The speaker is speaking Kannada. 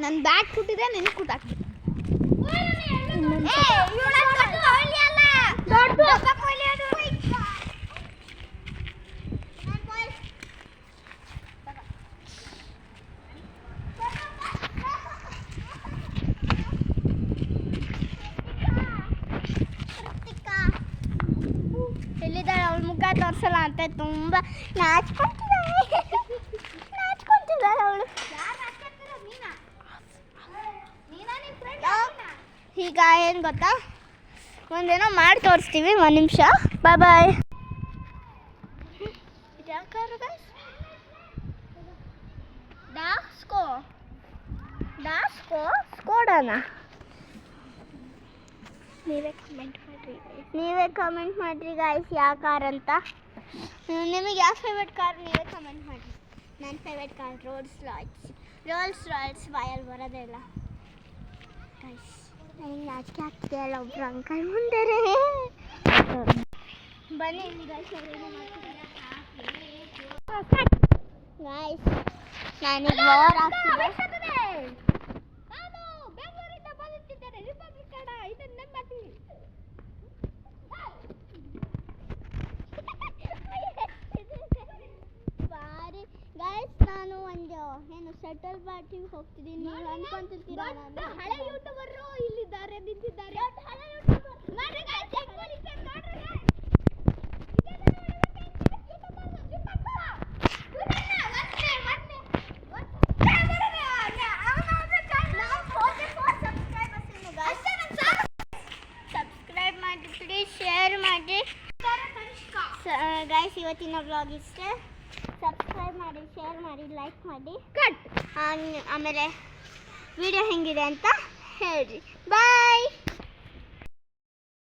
ನನ್ನ ಬ್ಯಾಟ್ ಕುಟ್ಟಿದ್ರೆ ನಿನ್ನ ಕುಟ್ಟಾಕ್ತೀನಿ. ಎಲ್ಲಿದ್ದಾಳೆ ಅವಳ ಮುಖ ತೋರಿಸಲ್ಲ ಅಂತ ತುಂಬ ನಾಚ್ಕೊಂತಿದ್ದಾಳೆ ಅವಳು. ಈಗ ಏನು ಗೊತ್ತಾ, ಒಂದೇನೋ ಮಾಡಿ ತೋರಿಸ್ತೀವಿ. ಒಂದು ನಿಮಿಷ. ಬಾಯ್ ಬಾಯ್. ಸ್ಕೋಡಾನ ನೀವೇ ಕಮೆಂಟ್ ಮಾಡಿರಿ ಗಾಯ್ಸ್ ಯಾವ ಕಾರ್ ಅಂತ. ನಿಮಗೆ ಯಾವ ಫೇವ್ರೆಟ್ ಕಾರ್ ನೀವೇ ಕಮೆಂಟ್ ಮಾಡಿರಿ. ನನ್ನ ಫೇವ್ರೆಟ್ ಕಾರ್ ರೋಲ್ಸ್ ರಾಯ್ಸ್ ಬಾಯಲ್ಲಿ ಬರೋದೇ ಇಲ್ಲ ಗಾಯ್ಸ್. ನನಗೆ ನಾಚಿಕೆ ಆಗ್ತಿದೆ ಅಲ್ಲ ಒಬ್ರು ಅಂಕಲ್ ಮುಂದೆ. ಬನ್ನಿ ಗಾಯ್ಸ್, ನನಗೆ ಬೋರ್ ಆಗ್ತಿದೆ. ಗೈಸ್ ನಾನು ಒಂದು ಏನು ಶಟಲ್ ಬ್ಯಾಟಿಗೆ ಹೋಗ್ತಿದ್ದೀನಿ. ನೀವು ಅನ್ಕೊಂತಿರ್ತೀರಾ ಹಳೆ ಯೂಟ್ಯೂಬರು ಇಲ್ಲಿದ್ದಾರೆ ನಿಂತಿದ್ದಾರೆ. ಸಬ್ಸ್ಕ್ರೈಬ್ ಮಾಡಿ ಪ್ಲೀಸ್, ಶೇರ್ ಮಾಡಿ ಗೈಸ್. ಇವತ್ತಿನ ವ್ಲಾಗ್ ಇಷ್ಟೇ. ಸಬ್ಸ್ಕ್ರೈಬ್ ಮಾಡಿ, ಶೇರ್ ಮಾಡಿ, ಲೈಕ್ ಮಾಡಿ. ಆಮೇಲೆ ವಿಡಿಯೋ ಹೆಂಗಿದೆ ಅಂತ ಹೇಳ್ರಿ. ಬಾಯ್.